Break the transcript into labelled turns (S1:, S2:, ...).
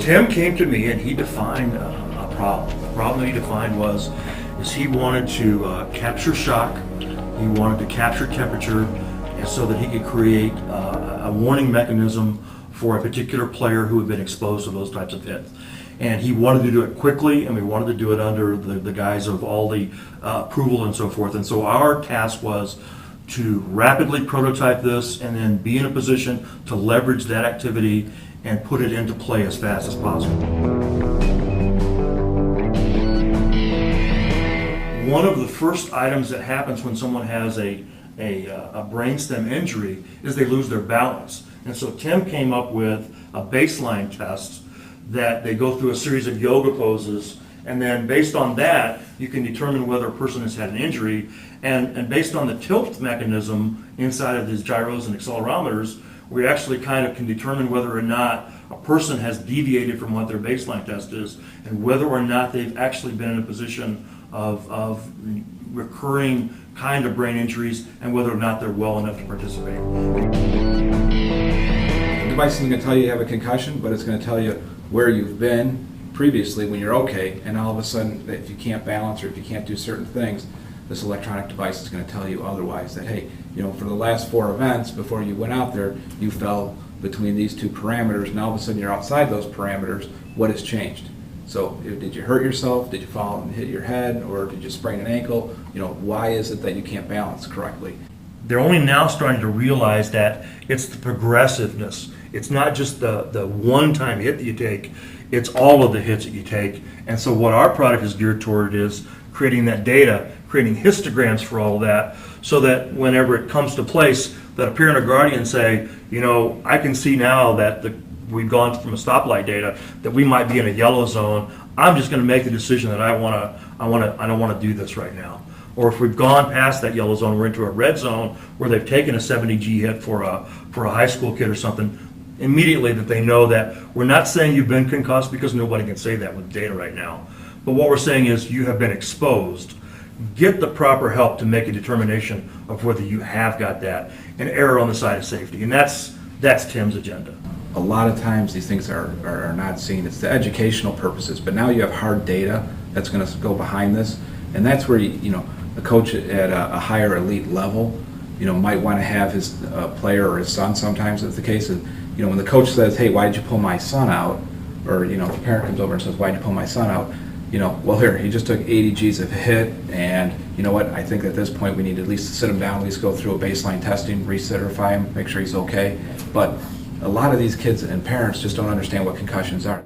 S1: Tim came to me and he defined a problem. The problem that he defined is he wanted to capture shock, he wanted to capture temperature, and so that he could create a warning mechanism for a particular player who had been exposed to those types of hits. And he wanted to do it quickly, and we wanted to do it under the guise of all the approval and so forth. And so our task was to rapidly prototype this and then be in a position to leverage that activity and put it into play as fast as possible. One of the first items that happens when someone has a brainstem injury is they lose their balance. And so Tim came up with a baseline test that they go through a series of yoga poses, and then based on that you can determine whether a person has had an injury, and based on the tilt mechanism inside of these gyros and accelerometers, we actually kind of can determine whether or not a person has deviated from what their baseline test is and whether or not they've actually been in a position of recurring kind of brain injuries and whether or not they're well enough to participate.
S2: The device isn't going to tell you have a concussion, but it's going to tell you where you've been previously when you're okay, and all of a sudden if you can't balance or if you can't do certain things, this electronic device is going to tell you otherwise, that hey, for the last 4 events before you went out there, you fell between these 2 parameters, and all of a sudden you're outside those parameters. What has changed? So did you hurt yourself? Did you fall and hit your head? Or did you sprain an ankle? Why is it that you can't balance correctly?
S1: They're only now starting to realize that it's the progressiveness. It's not just the one-time hit that you take, it's all of the hits that you take. And so what our product is geared toward is creating that data, creating histograms for all of that, so that whenever it comes to place, that a parent or guardian say, I can see now that we've gone from a stoplight data that we might be in a yellow zone. I'm just going to make the decision that I don't want to do this right now. Or if we've gone past that yellow zone, we're into a red zone where they've taken a 70G hit for a high school kid or something, immediately that they know that we're not saying you've been concussed, because nobody can say that with data right now. But what we're saying is you have been exposed. Get the proper help to make a determination of whether you have got that, and err on the side of safety. And that's Tim's agenda.
S2: A lot of times these things are not seen. It's the educational purposes, but now you have hard data that's going to go behind this, and that's where a coach at a higher elite level might want to have his player or his son, sometimes it's the case, and when the coach says, hey, why did you pull my son out, or the parent comes over and says, why did you pull my son out, well, here, he just took 80 G's of hit, and you know what, I think at this point we need to at least sit him down, at least go through a baseline testing, recertify him, make sure he's okay. But a lot of these kids and parents just don't understand what concussions are.